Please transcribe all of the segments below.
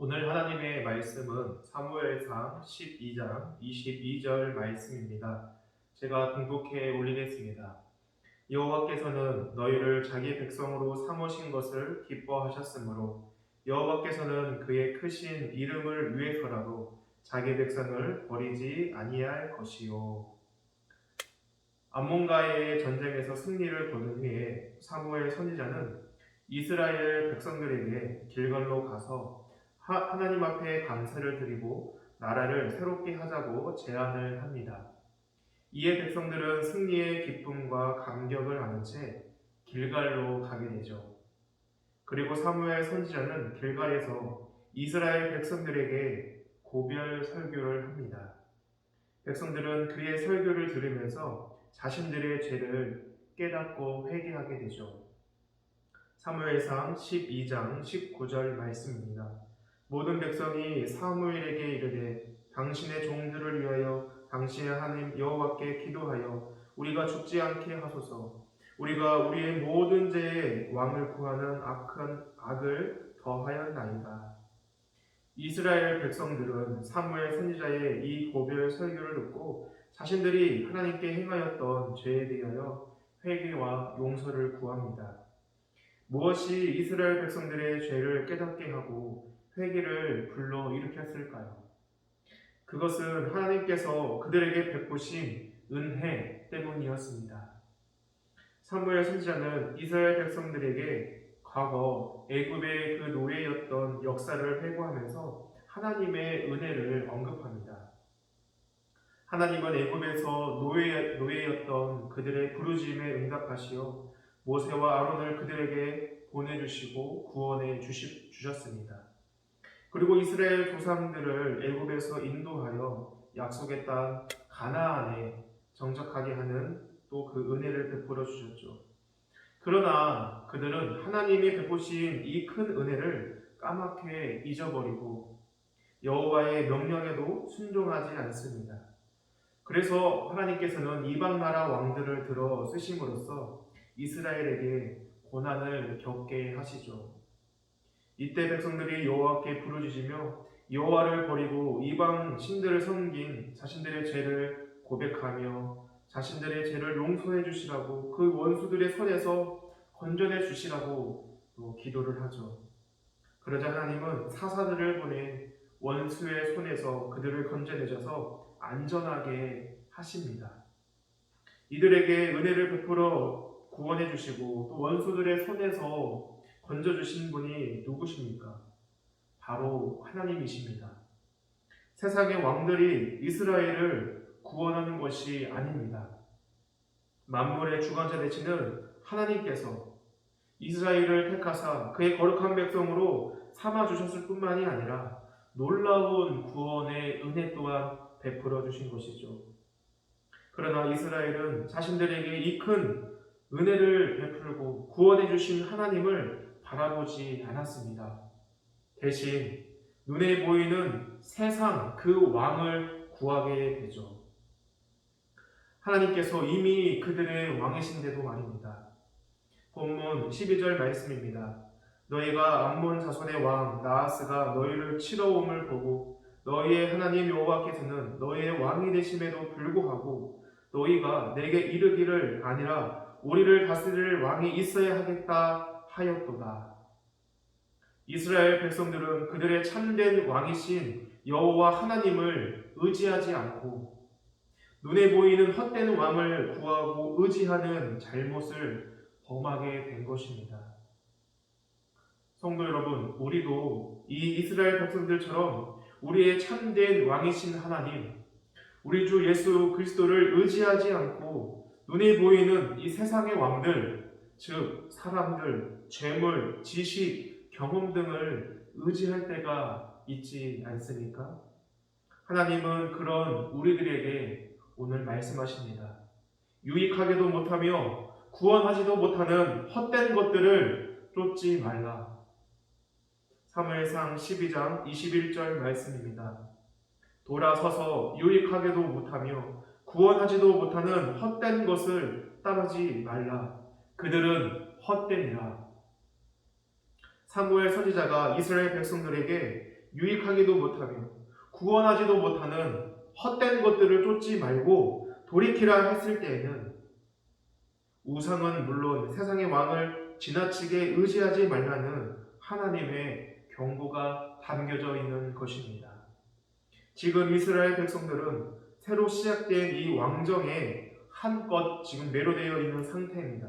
오늘 하나님의 말씀은 사무엘상 12장 22절 말씀입니다. 제가 등독해 올리겠습니다. 여호와께서는 너희를 자기 백성으로 삼으신 것을 기뻐하셨으므로 여호와께서는 그의 크신 이름을 위해서라도 자기 백성을 버리지 아니할 것이요. 암몬과의 전쟁에서 승리를 거둔 후에 사무엘 선지자는 이스라엘 백성들에게 길갈로 가서 하나님 앞에 감사를 드리고 나라를 새롭게 하자고 제안을 합니다. 이에 백성들은 승리의 기쁨과 감격을 아는 채 길갈로 가게 되죠. 그리고 사무엘 선지자는 길갈에서 이스라엘 백성들에게 고별 설교를 합니다. 백성들은 그의 설교를 들으면서 자신들의 죄를 깨닫고 회개하게 되죠. 사무엘상 12장 19절 말씀입니다. 모든 백성이 사무엘에게 이르되 당신의 종들을 위하여 당신의 하나님 여호와께 기도하여 우리가 죽지 않게 하소서. 우리가 우리의 모든 죄에 왕을 구하는 악을 더하였나이다. 이스라엘 백성들은 사무엘 선지자의 이 고별 설교를 듣고 자신들이 하나님께 행하였던 죄에 대하여 회개와 용서를 구합니다. 무엇이 이스라엘 백성들의 죄를 깨닫게 하고 회개를 불러일으켰을까요? 그것은 하나님께서 그들에게 베푸신 은혜 때문이었습니다. 사무엘 선지자는 이스라엘 백성들에게 과거 애굽의 그 노예였던 역사를 회고하면서 하나님의 은혜를 언급합니다. 하나님은 애굽에서 노예였던 그들의 부르짖음에 응답하시어 모세와 아론을 그들에게 보내주시고 구원해 주셨습니다. 그리고 이스라엘 조상들을 애굽에서 인도하여 약속의 땅 가나안에 정착하게 하는 또 그 은혜를 베풀어 주셨죠. 그러나 그들은 하나님이 베푸신 이 큰 은혜를 까맣게 잊어버리고 여호와의 명령에도 순종하지 않습니다. 그래서 하나님께서는 이방 나라 왕들을 들어 쓰심으로써 이스라엘에게 고난을 겪게 하시죠. 이때 백성들이 여호와께 부르짖으며 여호와를 버리고 이방 신들을 섬긴 자신들의 죄를 고백하며 자신들의 죄를 용서해 주시라고 그 원수들의 손에서 건져내 주시라고 기도를 하죠. 그러자 하나님은 사사들을 보내 원수의 손에서 그들을 건져내셔서 안전하게 하십니다. 이들에게 은혜를 베풀어 구원해 주시고 또 원수들의 손에서 건져주신 분이 누구십니까? 바로 하나님이십니다. 세상의 왕들이 이스라엘을 구원하는 것이 아닙니다. 만물의 주관자 되시는 하나님께서 이스라엘을 택하사 그의 거룩한 백성으로 삼아주셨을 뿐만이 아니라 놀라운 구원의 은혜 또한 베풀어 주신 것이죠. 그러나 이스라엘은 자신들에게 이 큰 은혜를 베풀고 구원해 주신 하나님을 바라보지 않았습니다. 대신 눈에 보이는 세상 그 왕을 구하게 되죠. 하나님께서 이미 그들의 왕이신데도 말입니다. 본문 12절 말씀입니다. 너희가 암몬 자손의 왕 나하스가 너희를 치러옴을 보고 너희의 하나님 여호와께서는 너희의 왕이 되심에도 불구하고 너희가 내게 이르기를 아니라 우리를 다스릴 왕이 있어야 하겠다 하였도다. 이스라엘 백성들은 그들의 참된 왕이신 여호와 하나님을 의지하지 않고 눈에 보이는 헛된 왕을 구하고 의지하는 잘못을 범하게 된 것입니다. 성도 여러분, 우리도 이 이스라엘 백성들처럼 우리의 참된 왕이신 하나님, 우리 주 예수 그리스도를 의지하지 않고 눈에 보이는 이 세상의 왕들, 즉 사람들, 재물, 지식, 경험 등을 의지할 때가 있지 않습니까? 하나님은 그런 우리들에게 오늘 말씀하십니다. 유익하게도 못하며 구원하지도 못하는 헛된 것들을 쫓지 말라. 사무엘상 12장 21절 말씀입니다. 돌아서서 유익하게도 못하며 구원하지도 못하는 헛된 것을 따르지 말라. 그들은 헛되니라. 사무엘 선지자가 이스라엘 백성들에게 유익하기도 못하며 구원하지도 못하는 헛된 것들을 쫓지 말고 돌이키라 했을 때에는 우상은 물론 세상의 왕을 지나치게 의지하지 말라는 하나님의 경고가 담겨져 있는 것입니다. 지금 이스라엘 백성들은 새로 시작된 이 왕정에 한껏 지금 매료되어 있는 상태입니다.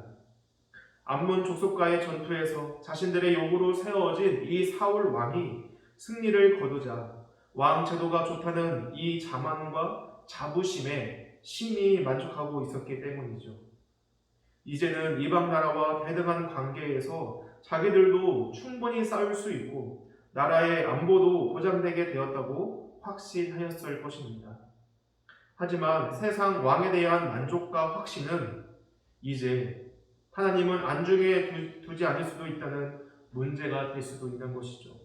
암몬 족속과의 전투에서 자신들의 요구로 세워진 이 사울 왕이 승리를 거두자 왕 제도가 좋다는 이 자만과 자부심에 심히 만족하고 있었기 때문이죠. 이제는 이방 나라와 대등한 관계에서 자기들도 충분히 싸울 수 있고 나라의 안보도 보장되게 되었다고 확신하였을 것입니다. 하지만 세상 왕에 대한 만족과 확신은 이제 하나님은 안중에 두지 않을 수도 있다는 문제가 될 수도 있는 것이죠.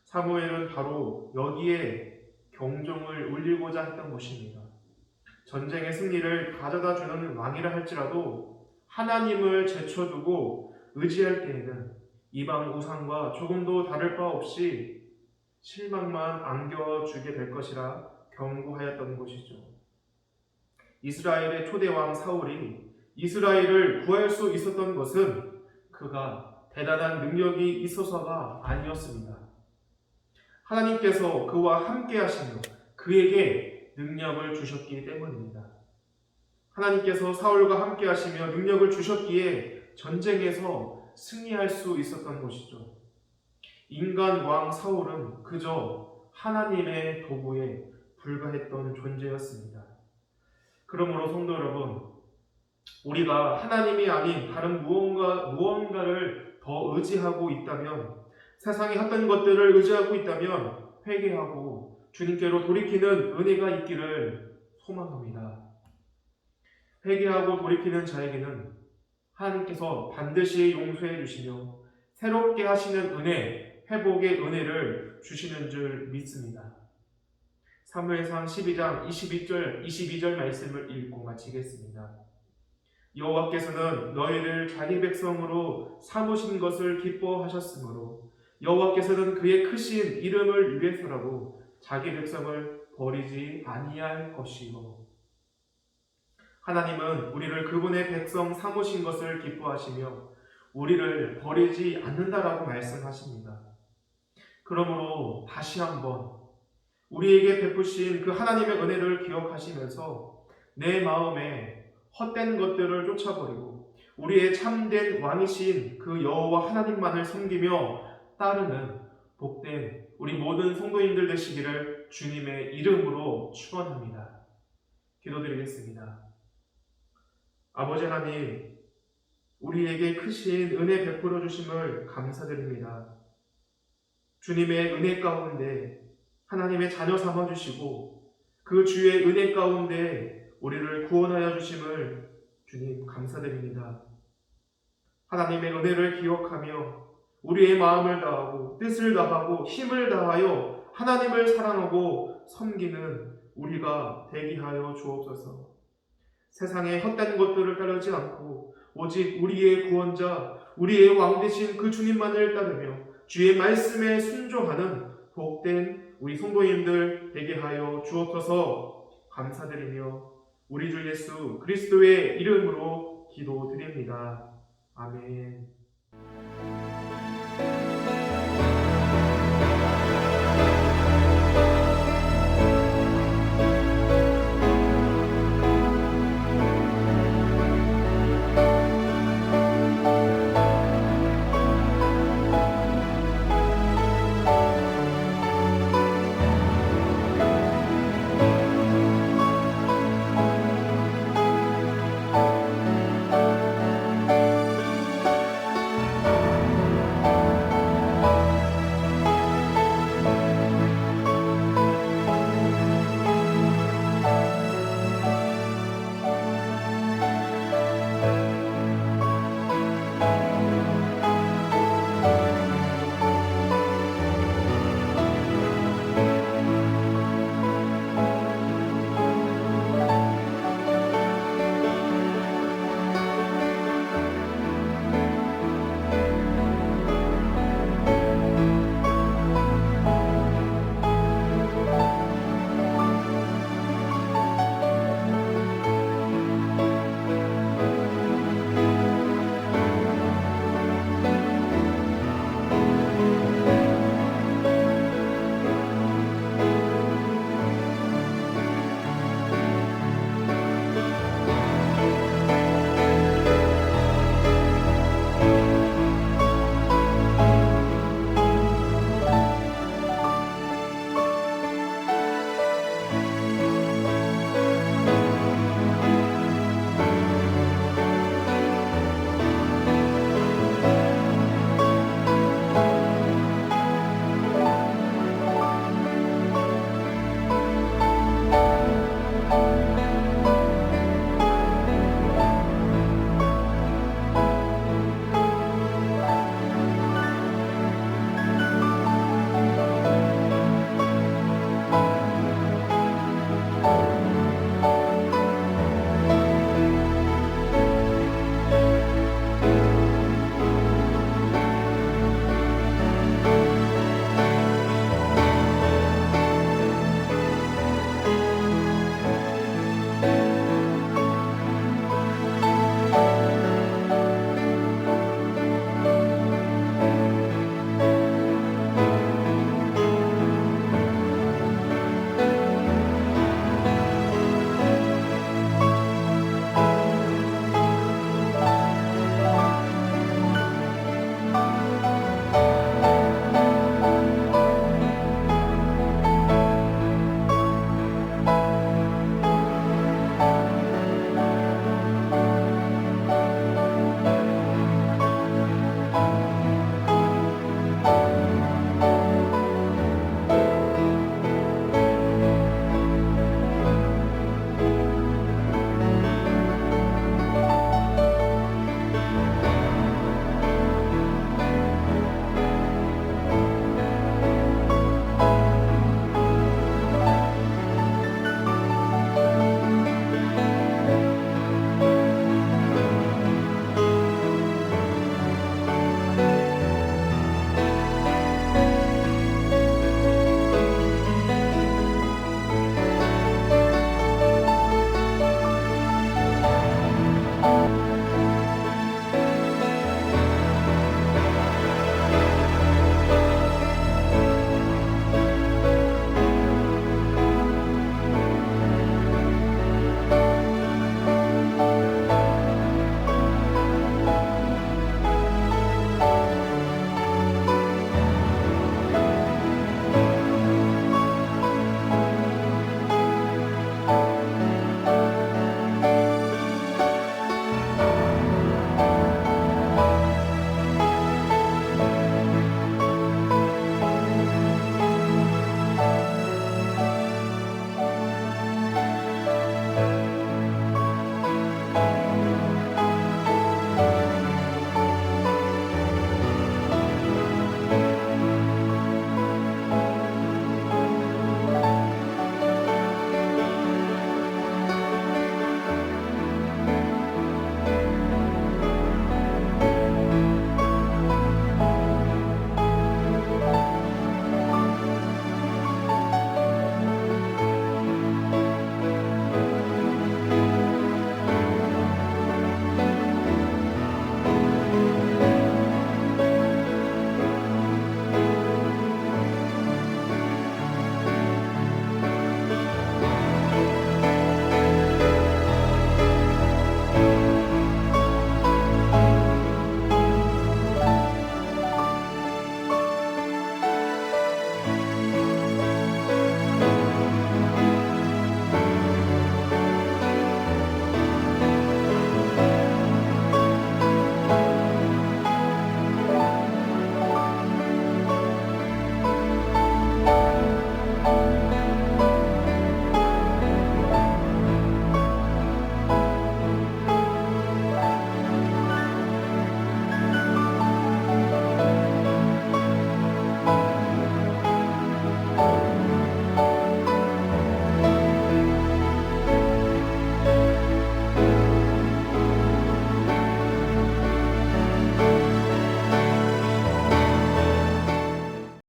사무엘은 바로 여기에 경종을 울리고자 했던 것입니다. 전쟁의 승리를 가져다 주는 왕이라 할지라도 하나님을 제쳐두고 의지할 때에는 이방 우상과 조금도 다를 바 없이 실망만 안겨주게 될 것이라 경고하였던 것이죠. 이스라엘의 초대왕 사울이 이스라엘을 구할 수 있었던 것은 그가 대단한 능력이 있어서가 아니었습니다. 하나님께서 그와 함께 하시며 그에게 능력을 주셨기 때문입니다. 하나님께서 사울과 함께 하시며 능력을 주셨기에 전쟁에서 승리할 수 있었던 것이죠. 인간 왕 사울은 그저 하나님의 도구에 불과했던 존재였습니다. 그러므로 성도 여러분, 우리가 하나님이 아닌 다른 무언가를 더 의지하고 있다면, 세상의 헛된 것들을 의지하고 있다면 회개하고 주님께로 돌이키는 은혜가 있기를 소망합니다. 회개하고 돌이키는 자에게는 하나님께서 반드시 용서해 주시며 새롭게 하시는 은혜, 회복의 은혜를 주시는 줄 믿습니다. 사무엘상 12장 22절 말씀을 읽고 마치겠습니다. 여호와께서는 너희를 자기 백성으로 삼으신 것을 기뻐하셨으므로 여호와께서는 그의 크신 이름을 위해서라도 자기 백성을 버리지 아니할 것이요. 하나님은 우리를 그분의 백성 삼으신 것을 기뻐하시며 우리를 버리지 않는다라고 말씀하십니다. 그러므로 다시 한번 우리에게 베푸신 그 하나님의 은혜를 기억하시면서 내 마음에 헛된 것들을 쫓아버리고 우리의 참된 왕이신 그 여호와 하나님만을 섬기며 따르는 복된 우리 모든 성도님들 되시기를 주님의 이름으로 축원합니다. 기도드리겠습니다. 아버지 하나님, 우리에게 크신 은혜 베풀어 주심을 감사드립니다. 주님의 은혜 가운데 하나님의 자녀 삼아 주시고 그 주의 은혜 가운데 우리를 구원하여 주심을 주님 감사드립니다. 하나님의 은혜를 기억하며 우리의 마음을 다하고 뜻을 다하고 힘을 다하여 하나님을 사랑하고 섬기는 우리가 되게 하여 주옵소서. 세상의 헛된 것들을 따르지 않고 오직 우리의 구원자, 우리의 왕 되신 그 주님만을 따르며 주의 말씀에 순종하는 복된 우리 성도님들 되게 하여 주옵소서. 감사드리며 우리 주 예수 그리스도의 이름으로 기도드립니다. 아멘.